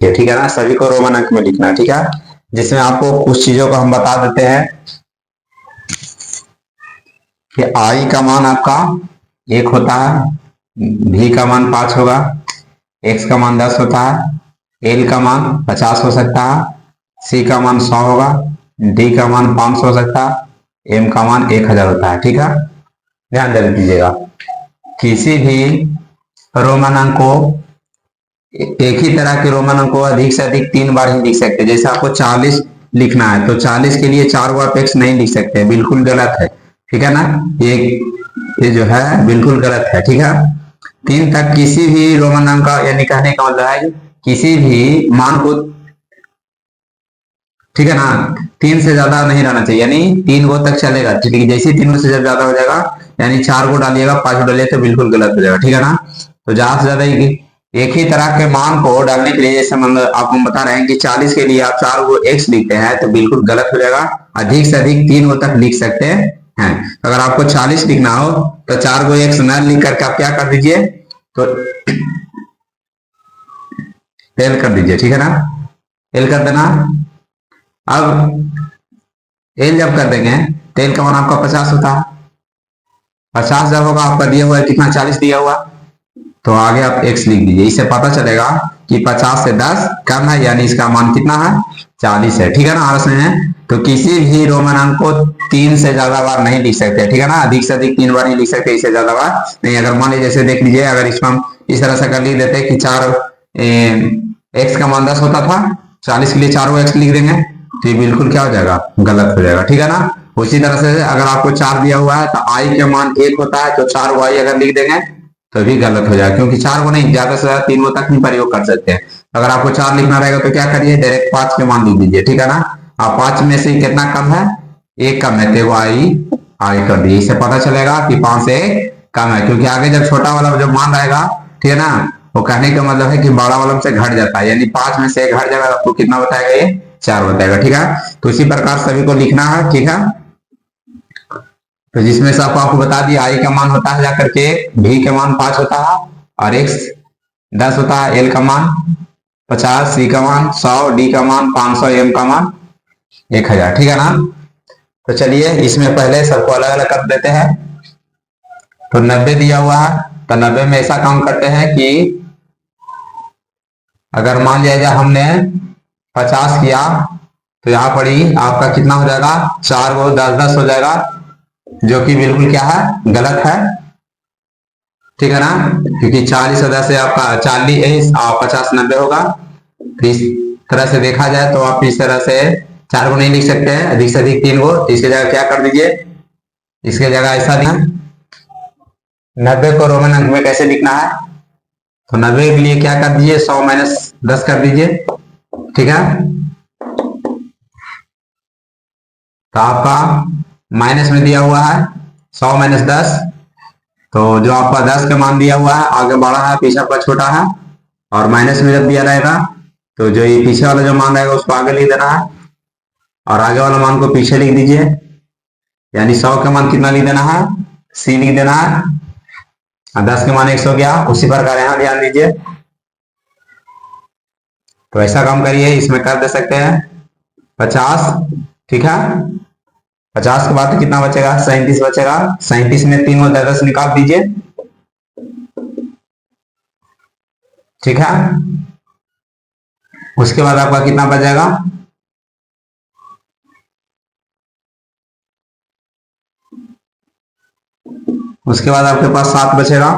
ये ठीक है ना, सभी को रोमन अंक में लिखना है, ठीक है। जिसमें आपको कुछ चीजों को हम बता देते हैं कि आई का मान आपका 1 होता है, भी का मान 5 होगा, एक्स का मान 10 होता है, एल का मान 50 हो सकता है, सी का मान 100 होगा, डी का मान 500 हो सकता है, एम का मान 1000 होता है, ठीक है। ध्यान दे दीजिएगा, किसी भी रोमन अंक को, एक ही तरह के रोमन अंक को अधिक से अधिक 3 बार ही लिख सकते हैं। जैसे आपको 40 लिखना है तो 40 के लिए 4 बार अपेक्स नहीं लिख सकते, बिल्कुल गलत है, ठीक है ना। ये जो है बिल्कुल गलत है, ठीक है। 3 तक किसी भी रोमन अंक का, यानी कहने का मतलब है किसी भी मान को, ठीक है ना, 3 से ज्यादा नहीं रहना चाहिए, यानी 3 गो तक चलेगा, ठीक है। जैसे 3 से ज्यादा हो जाएगा, यानी 4 गो डालिएगा, 5 गो डालिए तो बिल्कुल गलत हो जाएगा, ठीक है ना। तो ज्यादा से ज्यादा एक ही तरह के मान को डालने के लिए, जैसे मतलब आपको बता रहे हैं कि 40 के लिए आप 4 गो एक्स लिखते हैं तो बिल्कुल गलत हो जाएगा। अधिक से अधिक 3 गो तक लिख सकते हैं। अगर आपको 40 लिखना हो तो 4 गो एक्स न लिख करके आप क्या कर दीजिए, तो एल कर दीजिए, ठीक है ना, एल कर देना। अब एल जब कर देंगे तो एल का मान आपका 50 होता है, 50 जब होगा आपका दिया हुआ है कितना, 40 दिया हुआ, तो आगे आप x लिख दीजिए। इससे पता चलेगा कि 50 से 10 कम है, यानी इसका मान कितना है, 40 है, ठीक है ना। आरस में तो किसी भी रोमन अंक को 3 से ज्यादा बार नहीं लिख सकते, ठीक है ना, अधिक से अधिक 3 बार नहीं लिख सकते, इससे ज्यादा बार नहीं। अगर मान लीजिए जैसे देख लीजिए, अगर इसको हम इस तरह से कर लिख देते कि 4 एक्स का मान 10 होता था, 40 के लिए 4 एक्स लिख देंगे तो ये बिल्कुल क्या हो जाएगा, गलत हो जाएगा, ठीक है ना। उसी तरह से अगर आपको 4 दिया हुआ है तो आई के मान 1 होता है, तो 4 वाई अगर लिख देंगे तो भी गलत हो जाएगा, क्योंकि 4 को नहीं, ज्यादा से ज्यादा 3 गो तक ही प्रयोग कर सकते हैं। अगर आपको 4 लिखना रहेगा तो क्या करिए, डायरेक्ट 5 के मान लिख दीजिए, ठीक है ना। आप 5 में से कितना कम है, 1 कम है, तो आई आई कर दिए। इससे पता चलेगा कि 5 से कम है, क्योंकि आगे जब छोटा वाला जो मान रहेगा, ठीक है ना, वो कहने का मतलब है कि बड़ा वाला से घट जाता है, यानी 5 में से 1 घट जाएगा, आपको कितना बताएगा, ये 4 बताएगा, ठीक है। तो इसी प्रकार सभी को लिखना है, ठीक है। तो जिसमें से आपको बता दिया, आई का मान होता है जाकर के, भी का मान 5 होता है, और एक्स 10 होता है, एल का मान 50, सी का मान 100, डी का मान 500, एम का मान 1000, ठीक है ना। तो चलिए इसमें पहले सबको अलग अलग कर देते हैं। तो 90 दिया हुआ है, तो 90 में ऐसा काम करते हैं कि अगर मान लिया जाए हमने 50 किया तो यहाँ पर ही आपका कितना हो जाएगा, 4 गो 10 10 हो जाएगा, जो कि बिल्कुल क्या है, गलत है, ठीक है ना। क्योंकि 40 10 से आपका 40 और 50 90 होगा। तो इस तरह से देखा जाए तो आप इस तरह से 4 को नहीं लिख सकते हैं, अधिक से अधिक 3 गो, इसकी जगह क्या कर दीजिए, इसके जगह ऐसा लिखना, 90 को रोमन अंक में कैसे लिखना है, तो 90 के लिए क्या कर दीजिए, 100 माइनस 10 कर दीजिए, ठीक है। तो आपका माइनस में दिया हुआ है 100 माइनस 10, तो जो आपका 10 का मान दिया हुआ है आगे बड़ा है, पीछे आपका छोटा है, और माइनस में जब दिया रहेगा तो जो ये पीछे वाला जो मान रहेगा उसको आगे लिख देना है, और आगे वाला मान को पीछे लिख दीजिए, यानी 100 का मान कितना लिख देना है, सी लिख देना है, और 10 के मान 100 गया। उसी प्रकार यहाँ ध्यान दीजिए, तो ऐसा काम करिए, इसमें कर दे सकते हैं 50, ठीक है। 50 के बाद तो कितना बचेगा, 37 बचेगा, 37 में 3 और 10 निकाल दीजिए, ठीक है। उसके बाद आपका कितना बचेगा, उसके बाद आपके पास 7 बचेगा,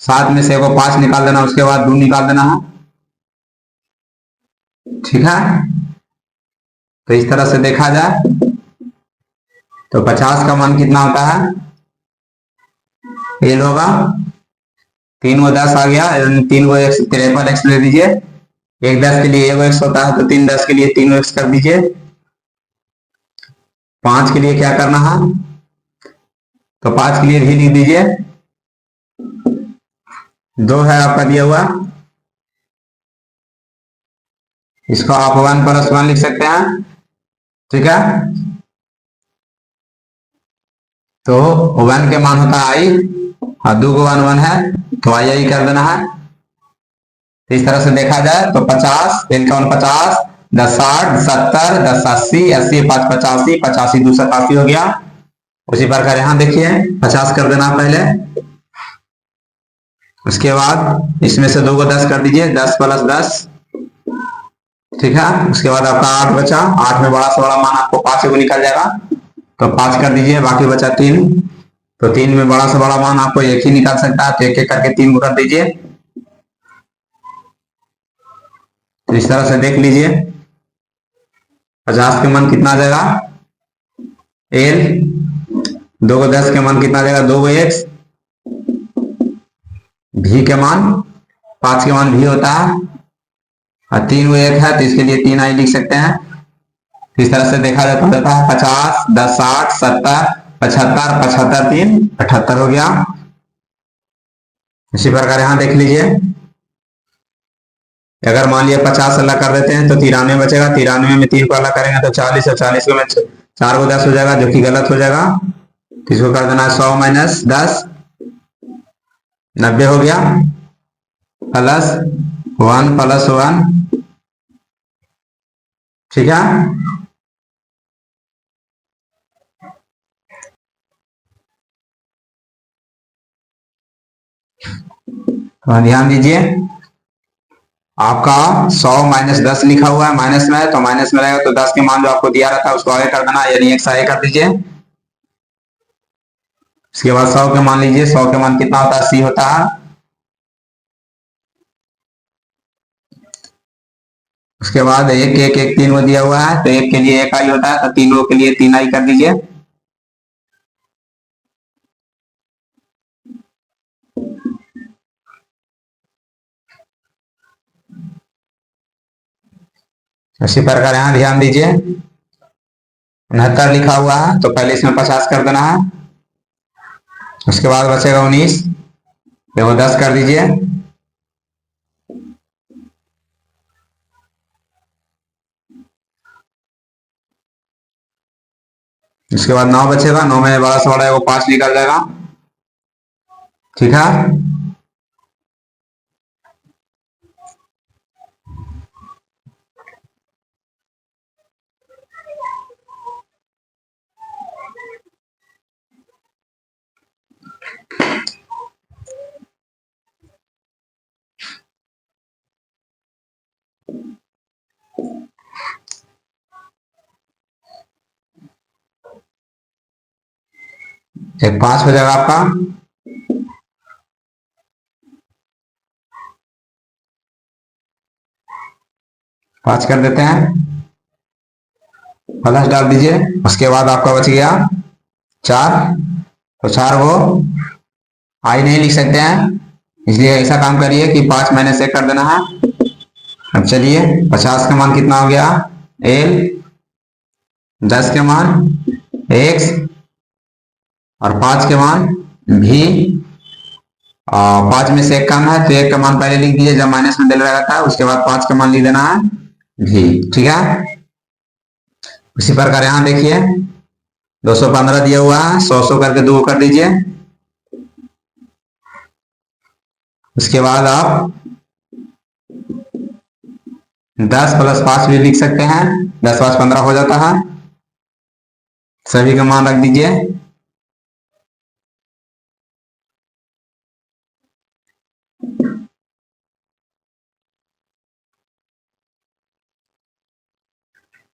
7 में से को 5 निकाल देना, उसके बाद 2 निकाल देना है, ठीक है। तो इस तरह से देखा जाए तो 50 का मान कितना होता है, एल होगा, 3 को 10 आ गया, 3 को 53 एक्स ले दीजिए, 1 10 के लिए 1 एक्स होता है, तो 3 10 के लिए 3 एक्स कर दीजिए। 5 के लिए क्या करना है, तो 5 के लिए भी लिख दीजिए, 2 है आपका दिया हुआ, इसको आप 1 + 1 लिख सकते हैं, ठीक है। तो 1 के मान होता है आई, और 2 को 1 1 है तो आई आई कर देना है, तो इस तरह से देखा जाए तो 50, 50, 10 60, 70, 10 80, 80 5 85, 85 2 87 हो गया। उसी प्रकार यहाँ देखिए 50 कर देना पहले, उसके बाद इसमें से 2 को 10 कर दीजिए, 10 + 10, ठीक है। उसके बाद आपका 8 बचा, 8 में बड़ा से बड़ा मान आपको 5 को निकल जाएगा, तो 5 कर दीजिए, बाकी बचा 3, तो 3 में बड़ा से बड़ा मान आपको एक ही निकाल सकता है, तो एक एक करके 3 को कर दीजिए। तो इस तरह से देख लीजिए 50 के मान कितना आ जाएगा, एल, 2 को 10 के मान कितना आ जाएगा, 2 एक्स, भी के मान 5 के मान भी होता है, और 3 वो एक है तो इसके लिए 3 आई लिख सकते हैं। इस तरह से देखा जाता है 50, 10 60, 70, 75, 75 3 78 हो गया। इसी प्रकार यहां देख लीजिए, अगर मान लिया 50 अलग कर देते हैं तो 93 बचेगा, 93 में 3 को अलग करेंगे तो 40, और 40 में 4 को 10 हो जाएगा, जो कि गलत हो जाएगा। इसको कर देना 100 - 10, 90 हो गया, +1 + 1, ठीक है। तो ध्यान दीजिए आपका 100 - 10 लिखा हुआ है, माइनस में है, तो माइनस में रहेगा तो 10 के मान जो आपको दिया रहता है उसको आगे कर देना, यानी 1 आगे कर दीजिए। उसके बाद 100 के मान लीजिए, 100 के मान कितना होता है, 80 होता है। उसके बाद 1 1 1 3 को दिया हुआ है, तो 1 के लिए 1 आई होता है, तो 3 के लिए 3 आई कर दीजिए। इसी प्रकार यहाँ ध्यान दीजिए 69 लिखा हुआ है, तो पहले इसमें 50 कर देना है। उसके बाद बचेगा 19, देखो 10 कर दीजिए, उसके बाद 9 बचेगा, 9 में बड़ा से बड़ा है वो 5 निकल जाएगा, ठीक है। एक 5 हो जाएगा आपका, पांच कर देते हैं, प्लस डाल दीजिए। उसके बाद आपका बच गया 4, तो 4 वो आई नहीं लिख सकते हैं, इसलिए ऐसा काम करिए कि 5 - 1 कर देना है। अब चलिए 50 का मान कितना हो गया, एल, 10 के मान एक्स, और 5 के मान भी। 5 में से 1 कम है तो 1 का मान पहले लिख दीजिए जब माइनस में डल रहा था, उसके बाद 5 का मान लिख देना है भी, ठीक है। उसी प्रकार यहां देखिए 215 दिया हुआ है, 100 करके 2 कर दीजिए। उसके बाद आप 10 + 5 भी लिख सकते हैं, 10 5 15 हो जाता है। सभी का मान रख दीजिए,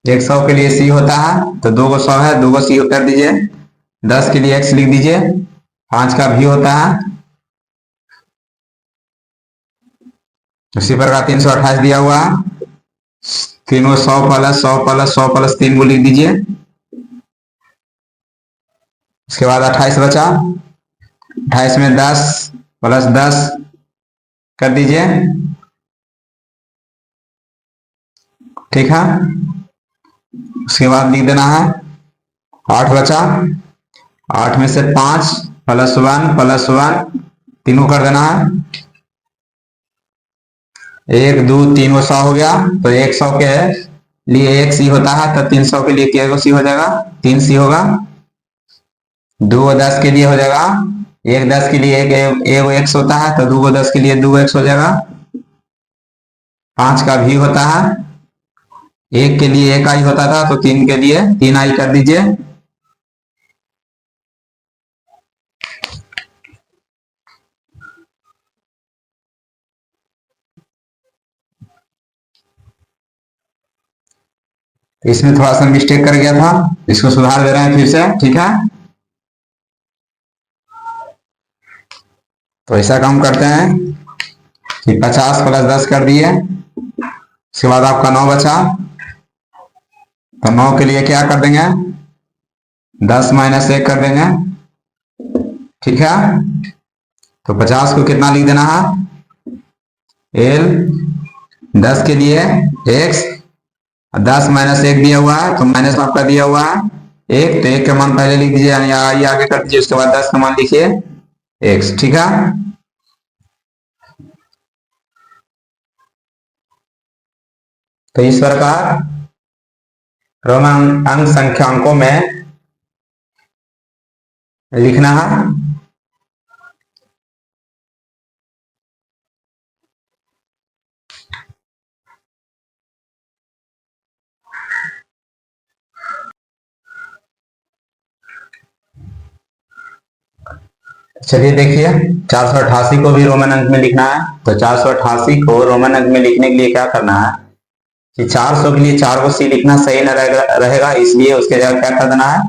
एक 100 के लिए सी होता है, तो 2 को 100 है, 2 को सी कर दीजिए। 10 के लिए एक्स लिख दीजिए, 5 का भी होता है। उसी प्रकार 328 दिया हुआ है, तीनों 100 + 100 + 100 + 3 को लिख दीजिए। उसके बाद 28 बचा, 28 में 10 + 10 कर दीजिए, ठीक है। उसके बाद लिख देना है 8 बचा, 8 में से 5 + 1 + 1 तीनों कर देना है, 1 2 3 वो 100 हो गया, तो 100 के लिए 1 सी होता है, तो 300 के लिए क्या सी हो जाएगा, 3 सी होगा। 2 10 के लिए हो जाएगा, 1 10 के लिए 1 एक्स होता है, तो 2 10 के लिए 2 एक्स हो जाएगा। 5 का भी होता है, 1 के लिए 1 आई होता था, तो 3 के लिए 3 आई कर दीजिए। इसमें थोड़ा सा मिस्टेक कर गया था, इसको सुधार दे रहे हैं फिर से, ठीक है। तो ऐसा काम करते हैं कि 50 प्लस 10 कर दिए, उसके बाद आपका 9 बचा, तो 9 के लिए क्या कर देंगे, 10 माइनस 1 कर देंगे, ठीक है। तो 50 को कितना लिख देना है, एल, 10 के लिए x, 10 माइनस 1 दिया हुआ है, तो माइनस आपका दिया हुआ है 1, तो 1 का मान पहले लिख दीजिए, यानी ये आगे कर दीजिए, उसके बाद 10 का मान लिखिए x, ठीक है। तो इस प्रकार रोमन अंक संख्यांकों में लिखना है। चलिए देखिए, 488 को भी रोमन अंक में लिखना है। तो 488 को रोमन अंक में लिखने के लिए क्या करना है कि 400 के लिए 4 को सी लिखना सही न रहेगा, इसलिए उसके जगह क्या कर देना है,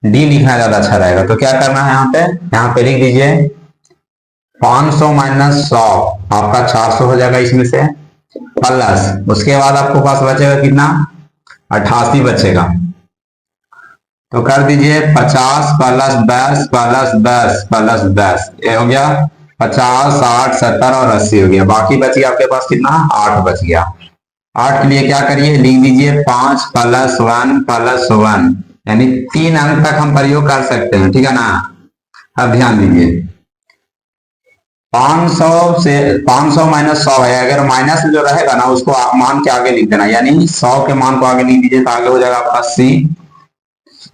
डी लिखना ज्यादा अच्छा रहेगा। तो क्या करना है, यहाँ पे लिख दीजिए 500 माइनस 100, आपका 400 हो जाएगा इसमें से, प्लस उसके बाद आपको पास बचेगा कितना, 88 बचेगा। तो कर दीजिए 50 प्लस 10 प्लस 10 प्लस 10, ये हो गया 50, 60, 70 और 80 हो गया। बाकी बच गया आपके पास कितना, 8 बच गया। 8 के लिए क्या करिए, लिख दीजिए 5 प्लस 1 प्लस 1, यानी 3 अंक तक हम प्रयोग कर सकते हैं, ठीक है ना। अब ध्यान दीजिए 500 माइनस 100 है, अगर माइनस जो रहेगा ना उसको मान के आगे लिख देना, यानी 100 के मान को आगे लिख दीजिए, तो आगे हो जाएगा आपका सी।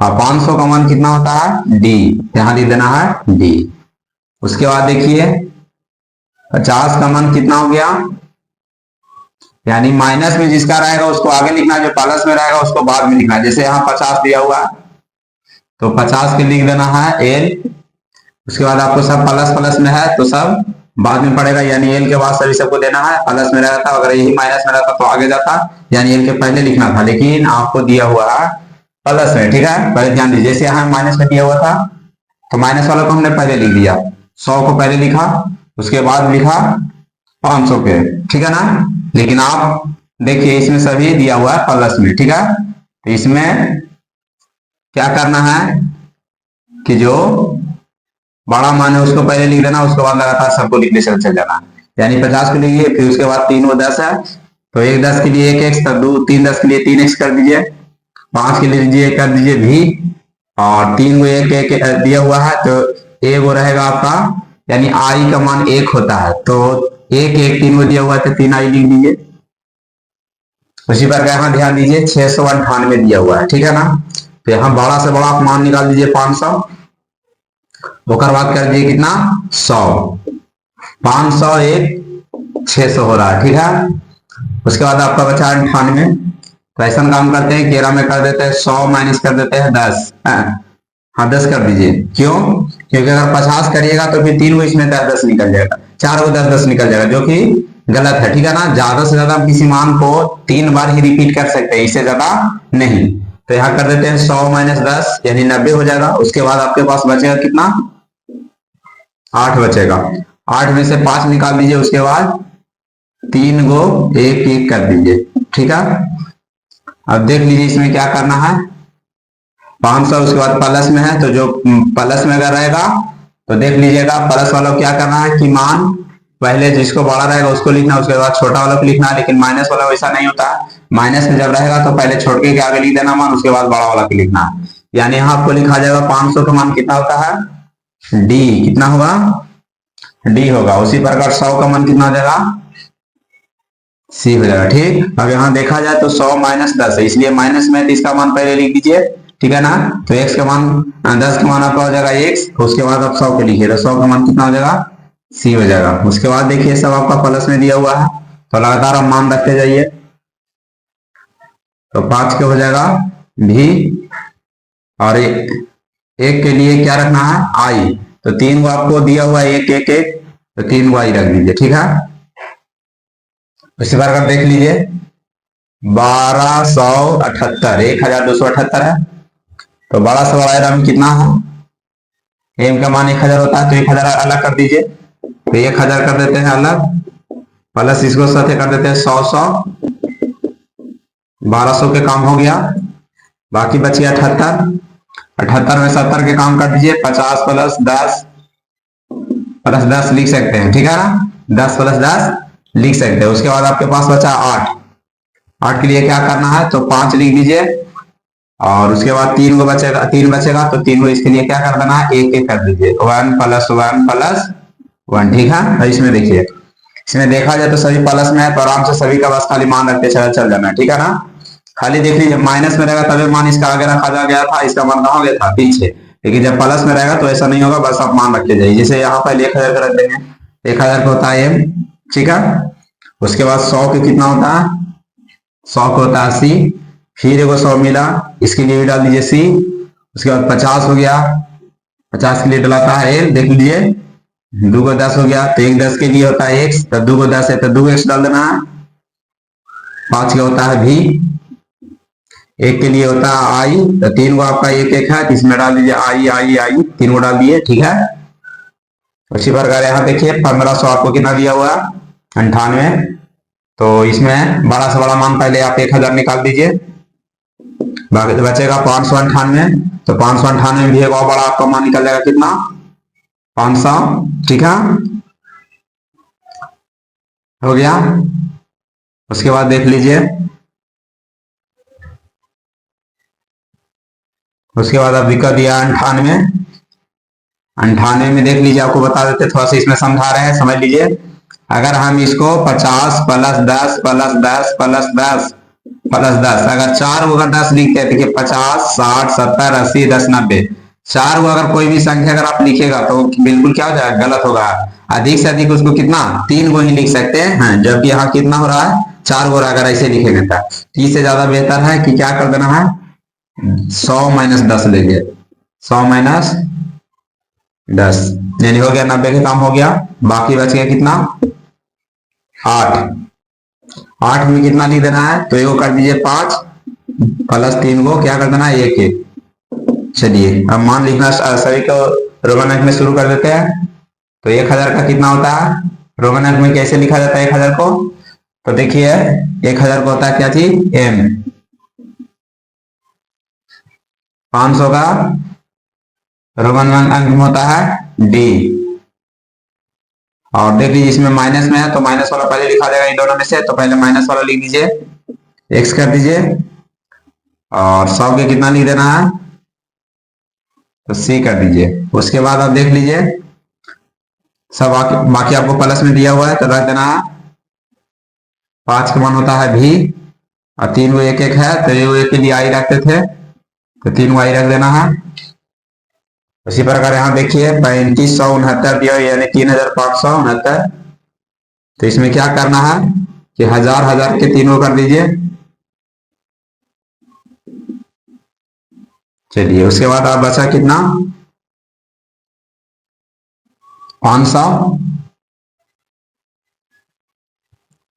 500 का मान कितना होता है, डी, यहां लिख देना है डी। उसके बाद देखिए 50 का मान कितना हो गया, यानी माइनस में जिसका रहेगा उसको आगे लिखना, जो प्लस में रहेगा उसको बाद में लिखना। जैसे यहाँ 50 दिया हुआ है, तो 50 के लिख देना है एल, उसके बाद आपको सब प्लस प्लस में है तो सब बाद में पड़ेगा, यानी एल के बाद सभी सबको देना है। प्लस में रहता, अगर यही माइनस में रहता तो आगे जाता, यानी एल के पहले लिखना था, लेकिन आपको दिया हुआ है प्लस में, ठीक है। पहले ध्यान दीजिए, जैसे यहाँ माइनस में दिया हुआ था तो माइनस वाला को हमने पहले लिख दिया, 100 को पहले लिखा, उसके बाद लिखा 500 के, ठीक है ना। लेकिन आप देखिए इसमें सभी दिया हुआ है प्लस में, ठीक है। तो इसमें क्या करना है कि जो बड़ा मान है उसको पहले लिख देना, उसके बाद लगातार सबको लिखने चल जाना, यानी 50 को लिखिए, फिर उसके बाद 3 वो 10 है, तो 1 10 के लिए 1 x, तब 2 3 10 के लिए 3 x कर दीजिए, 5 के लिए कर दीजिए भी, और 3 को 1 1 दिया हुआ है, तो ए वो रहेगा आपका, यानी आई का मान 1 होता है, तो 1 1 3 को दिया हुआ है तो 3 आई लिख दीजिए। उसी पर यहाँ ध्यान दीजिए 698 दिया हुआ है, ठीक है ना। तो यहाँ बड़ा से बड़ा आप मान निकाल दीजिए 500, ओकर बाद कर दीजिए कितना 100, 500 1 600 हो रहा है, ठीक है। उसके बाद आपका बचा 98, तो ऐसा काम करते हैं 11 में कर देते हैं 100 माइनस कर देते हैं 10, हाँ 10 कर दीजिए। क्यों, क्योंकि अगर 50 करिएगा तो फिर 3 को इसमें 10 10 निकल जाएगा, 4 को 10 10 निकल जाएगा, जो कि गलत है, ठीक है ना। ज्यादा से ज्यादा हम किसी मान को 3 बार ही रिपीट कर सकते हैं, इससे ज्यादा नहीं। तो यहाँ कर देते हैं 100 माइनस 10, यानी 90 हो जाएगा। उसके बाद आपके पास बचेगा कितना, 8 बचेगा, 8 में से 5 निकाल दीजिए, उसके बाद 3 को 1 1 कर दीजिए, ठीक है। अब देख लीजिए इसमें क्या करना है, 500 उसके बाद प्लस में है, तो जो प्लस में अगर रहेगा तो देख लीजिएगा प्लस वाला क्या करना है कि मान पहले जिसको बड़ा रहेगा उसको लिखना, उसके बाद छोटा वाला को लिखना, लेकिन माइनस वाला वैसा नहीं होता है। माइनस में जब रहेगा तो पहले छोटे के आगे लिख देना मान, उसके बाद बड़ा वाला को लिखना, यानी यहाँ आपको लिखा जाएगा 500 का मान कितना होता है, डी, कितना होगा, डी होगा। उसी प्रकार 100 का मान कितना हो जाएगा, सी हो जाएगा, ठीक। अब यहाँ देखा जाए तो 100 माइनस 10 है, इसलिए माइनस में तो इसका मान पहले लिख दीजिए, ठीक है ना। तो x का मान 10 का मान आपका हो जाएगा x, उसके बाद आप 100 के लिखिए, तो 100 का मान कितना हो जाएगा, c हो जाएगा। उसके बाद देखिए सब आपका प्लस में दिया हुआ है, तो लगातार आप मान रखते जाइए। तो 5 के हो जाएगा भी, और एक के लिए क्या रखना है आई। तो 3 को आपको दिया हुआ है 1 1 1, तो 3 को आई रख दीजिए, ठीक है। इसी प्रकार देख लीजिए 1278, 1278 है। तो बड़ा से बड़ा एम कितना है, एम का मान 1000 होता है, तो 1000 अलग कर दीजिए। तो 1000 कर देते हैं अलग, प्लस इसको साथ कर देते हैं 100 100, 1200 के काम हो गया। बाकी बची 78, 78 में 70 के काम कर दीजिए। 50 प्लस 10 लिख सकते हैं, ठीक है ना, 10 प्लस 10 लिख सकते हैं। उसके बाद आपके पास बचा 8, 8 के लिए क्या करना है, तो 5 लिख दीजिए। और उसके बाद 3 को बचेगा, 3 बचेगा, तो 3 को इसके लिए क्या कर देना है, 1 1 कर दीजिए, 1 प्लस 1 प्लस 1, ठीक है। तो इसमें देखिए, इसमें देखा जाए तो सभी प्लस में है, तो आराम से सभी का बस खाली मान रखते चल जाना है, ठीक है ना। खाली देख लीजिए माइनस में रहेगा तभी मान इसका आगे रखा गया था, इसका मान कहाँ गया था पीछे, लेकिन जब प्लस में रहेगा तो ऐसा नहीं होगा, बस आप मान रखते जाइए। जैसे यहाँ पहले 1000 रख देंगे, 1000 का होता है एम, ठीक है। उसके बाद 100 के कितना होता है, 100 का होता है सी, फिर एगो 100 मिला, इसके लिए भी डाल दीजिए सी। उसके बाद 50 हो गया, 50 के लिए डलाता है एल, देख लीजिए 2 को 10 हो गया, तो 1 10 के लिए होता है एक्स, तो 2 को 10 है तो 2 एक्स डाल देना है। 5 का होता है भी, 1 के लिए होता है आई, तो 3 को आपका 1 1 है, इसमें डाल दीजिए आई आई आई, 3 को डाल दिए, ठीक है। उसी प्रकार यहाँ देखिए 1500 आपको कितना दिया हुआ 98, तो इसमें बड़ा से बड़ा मान पहले आप 1000 निकाल दीजिए, बाकी तो बचेगा 598। तो 598 में भी एक और बड़ा आपका मान निकल जाएगा कितना 500, ठीक है, हो गया। उसके बाद देख लीजिए, उसके बाद अब दिक्कत दिया 98, 98 में देख लीजिए, आपको बता देते थोड़ा सा इसमें समझा रहे हैं, समझ लीजिए। अगर हम इसको 50 प्लस 10 प्लस 10 प्लस 10 प्लस 10, अगर 4 को अगर 10 लिखते हैं, देखिए 50 60 70 80 10 90, 4 को अगर कोई भी संख्या अगर आप लिखेगा तो बिल्कुल क्या हो जाएगा, गलत होगा। अधिक से अधिक उसको कितना 3 को ही लिख सकते हैं, जबकि यहाँ कितना हो रहा है 4 को अगर ऐसे लिखेंगे तो इससे ज्यादा बेहतर है कि क्या कर देना है 100 माइनस 10 लेंगे, 100 माइनस 10, यानी हो गया 90 का काम हो गया। बाकी बच गया कितना 8, 8 में कितना लिख देना है, तो एगो कर दीजिए 5 प्लस 3 को क्या कर देना है 1 1। चलिए अब मान लिखना सभी को रोमन अंक में शुरू कर देते हैं। तो 1000 का कितना होता है, रोमन अंक में कैसे लिखा जाता है 1000 को, तो देखिए 1000 को होता है क्या चीज एम, 500 का रोमन अंक में होता है डी। और देख लीजिए इसमें माइनस में है, तो माइनस वाला पहले लिखा जाएगा इन दोनों में से, तो पहले माइनस वाला लिख दीजिए, एक्स कर दीजिए, और 100 के कितना लिख देना है, तो सी कर दीजिए। उसके बाद आप देख लीजिए सब बाकी आपको प्लस में दिया हुआ है, तो रख देना है 5 का मान होता है भी, और 3 को 1 1 है, तो ये के लिए आई रखते थे, तो 3 को आई रख देना है। उसी प्रकार यहाँ देखिए 3569 दिया, यानी 3569। तो इसमें क्या करना है कि 1000 1000 के 3 को कर दीजिए। चलिए उसके बाद आप बचा कितना 500,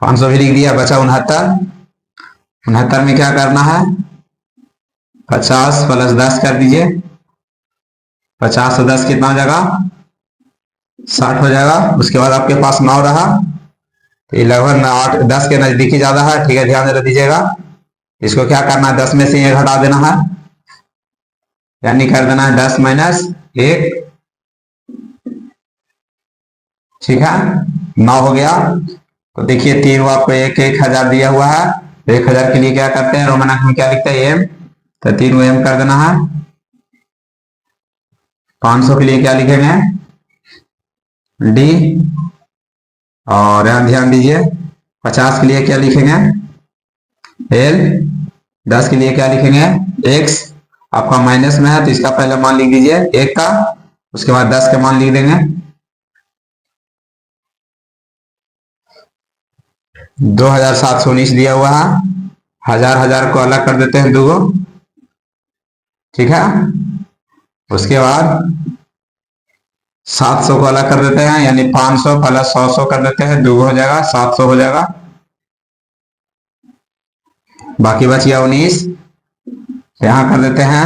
500 भी लिख दिया, बचा 69। 69 में क्या करना है 50 प्लस 10 कर दीजिए, 50 और 10 कितना हो जाएगा 60 हो जाएगा। उसके बाद आपके पास 9 रहा, तो ये लगभग 8 10 के नजदीकी ज्यादा है, ठीक है, ध्यान दे दीजिएगा। इसको क्या करना है 10 में से 1 हटा देना है, यानी कर देना है 10 माइनस 1, ठीक है, 9 हो गया। तो देखिए 3 को आपको 1 1000 दिया हुआ है, 1000 के लिए क्या करते हैं रोमन अंक में क्या लिखते हैं एम, तो 3 को एम कर देना है। 500 के लिए क्या लिखेंगे डी, और यहां ध्यान दीजिए 50 के लिए क्या लिखेंगे एल, 10 के लिए क्या लिखेंगे एक्स। आपका माइनस में है तो इसका पहले मान लिख दीजिए 1 का, उसके बाद 10 का मान लिख देंगे। 2719 दिया हुआ है। हजार हजार को अलग कर देते हैं दो गो, ठीक है। उसके बाद 700 को अलग कर देते हैं, यानी 500 प्लस 100 कर देते हैं, दो हो जाएगा 700 हो जाएगा। बाकी बच गया 19, यहां कर देते हैं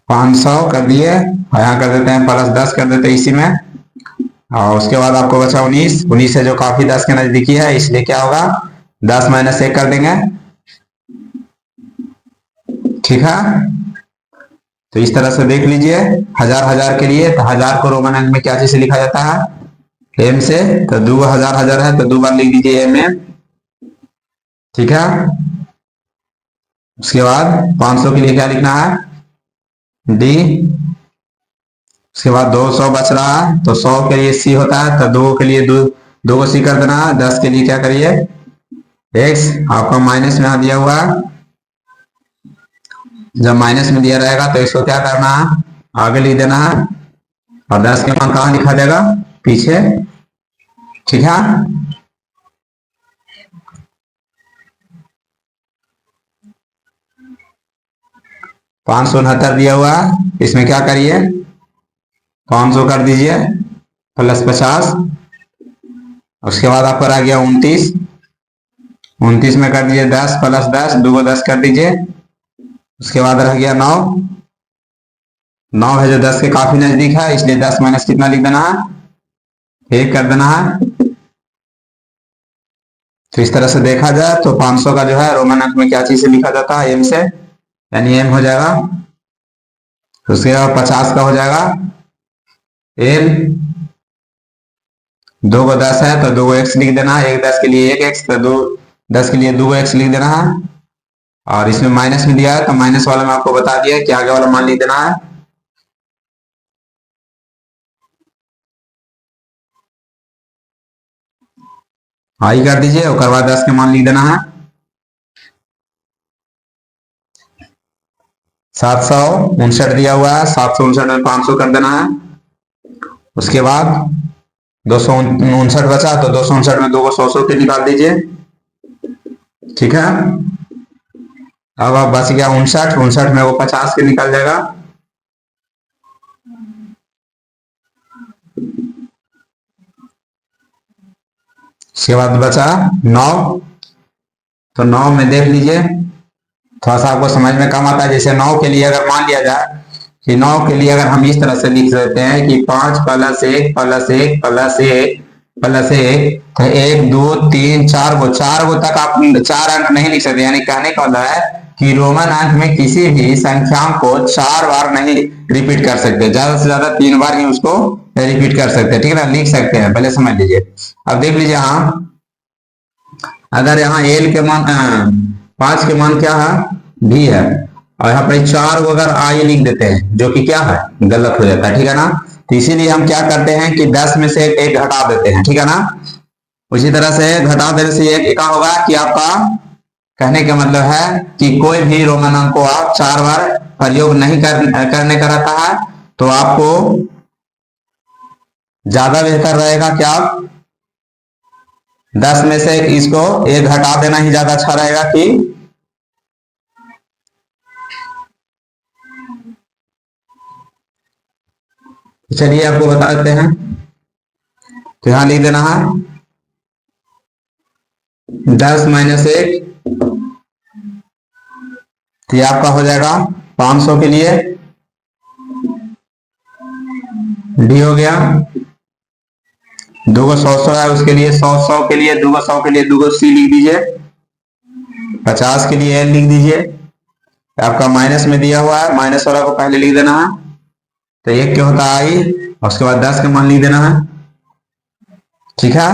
500 कर दिए, और यहाँ कर देते हैं प्लस 10 कर देते हैं इसी में। और उसके बाद आपको बचा 19, 19 है जो काफी 10 के नजदीकी है, इसलिए क्या होगा 10 माइनस 1 कर देंगे, ठीक है। तो इस तरह से देख लीजिए, हजार हजार के लिए तो हजार को रोमन अंक में क्या चीज से लिखा जाता है, एम से। तो दो हजार हजार है तो दो बार लिख दीजिए एम एम, ठीक है। उसके बाद 500 के लिए क्या लिखना है, डी। उसके बाद 200 बच रहा है तो 100 के लिए सी होता है, तो दो के लिए दो को सी कर देना है। 10 के लिए क्या करिए एक्स, आपका माइनस में दिया हुआ है, जब माइनस में दिया रहेगा तो इसको क्या करना है आगे लिख देना है, और 10 के मान कहाँ लिखा जाएगा पीछे, ठीक है। 569 दिया हुआ है, इसमें क्या करिए 500 कर दीजिए प्लस 50। उसके बाद आपका रह गया 29, 29 में कर दीजिए 10 प्लस 10, दो 10 कर दीजिए। उसके बाद रह गया 9, 9 है जो 10 के काफी नजदीक है, इसलिए 10 माइनस कितना लिख देना है, 1 कर देना है। तो इस तरह से देखा जाए तो 500 का जो है रोमन अंक में क्या चीज से लिखा जाता है, एम से, यानी एम हो जाएगा। उसके बाद 50 का हो जाएगा एल, दो को 10 है तो दो एक्स लिख देना है, एक 10 के लिए एक एक्स, तो दो 10 के लिए दो एक्स लिख देना है। और इसमें माइनस में दिया है तो माइनस वाला मैं आपको बता दिया कि आगे वाला मान लिख देना है। आई कर दीजिए, उसके बाद 10 के मान लिख देना है। 759 दिया हुआ है, 759 में 500 कर देना है। उसके बाद 259 बचा तो 259 में दो को 100 के निकाल दीजिए, ठीक है। अब बच गया 59, 59 में वो 50 के निकल जाएगा। उसके बाद बचा 9, तो 9 में देख लीजिए थोड़ा सा आपको समझ में कम आता है। जैसे 9 के लिए अगर मान लिया जाए कि 9 के लिए अगर हम इस तरह से लिख देते हैं कि 5 प्लस 1 प्लस 1 प्लस 1 प्लस 1, तो 1 2 3 4 गो तक आप 4 अंक नहीं लिख सकते। यानी कहने का मतलब है कि रोमन अंक में किसी भी संख्या को 4 बार नहीं रिपीट कर सकते, ज्यादा से ज्यादा 3 बार ही उसको रिपीट कर सकते हैं, ठीक है ना, लिख सकते हैं। पहले समझ लीजिए। अब देख लीजिए यहाँ, अगर यहाँ एल के मान 5 के मान क्या है भी है, और यहाँ पर 4 को अगर आई लिख देते हैं जो कि क्या है गलत हो जाता है, ठीक है ना। तो इसीलिए हम क्या करते हैं कि 10 में से एक घटा देते हैं, ठीक है ना। उसी तरह से घटा देने से एक क्या होगा कि आपका कहने का मतलब है कि कोई भी रोमन अंक को आप 4 बार प्रयोग नहीं करने का रहता है, तो आपको ज्यादा बेहतर रहेगा कि आप 10 में से इसको एक घटा देना ही ज्यादा अच्छा रहेगा कि चलिए आपको बता देते हैं। तो यहां लिख देना है 10 माइनस 1, तो ये आपका हो जाएगा 500 के लिए डी हो गया। दो 100 है उसके लिए 100 के लिए दो 100 के लिए दो सी लिख दीजिए, 50 के लिए एल लिख दीजिए। आपका माइनस में दिया हुआ है, माइनस वाला को पहले लिख देना है, तो एक क्या होता है आई, और उसके बाद 10 का मान लिख देना है, ठीक है।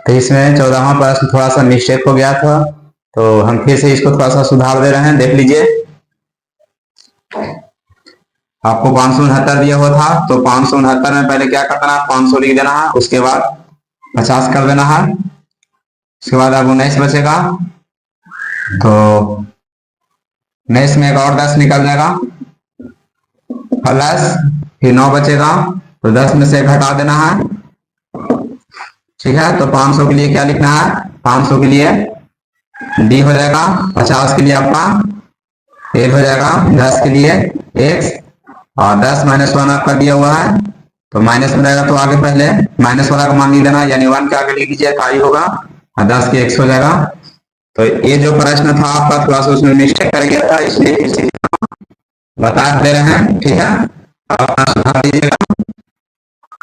तो इसमें 14वां प्रश्न थोड़ा सा मिस्टेक हो गया था, तो हम फिर से इसको थोड़ा सा सुधार दे रहे हैं, देख लीजिए। आपको 569 दिया हुआ था, तो 569 में पहले क्या करना है, 500 लिख देना है, उसके बाद 50 कर देना है, उसके बाद अब 19 बचेगा, तो 19 में एक और 10 निकल जाएगा, प्लस फिर 9 बचेगा, तो 10 में से घटा देना है, ठीक है। तो 500 के लिए क्या लिखना है, 500 के लिए डी हो जाएगा, 50 के लिए आपका एल हो जाएगा, 10 के लिए एक्स, और 10 -1 आपका दिया हुआ है, तो माइनस में रहेगा, तो आगे पहले माइनस वाला का मान लिख देना, यानी 1 के आगे लिख दीजिए, आई होगा, और 10 के एक्स हो जाएगा। तो ये जो प्रश्न था आपका थोड़ा सा उसमें मिस्टेक कर गया था, इसलिए बता दे रहे हैं, ठीक है। आप सुधार दीजिएगा।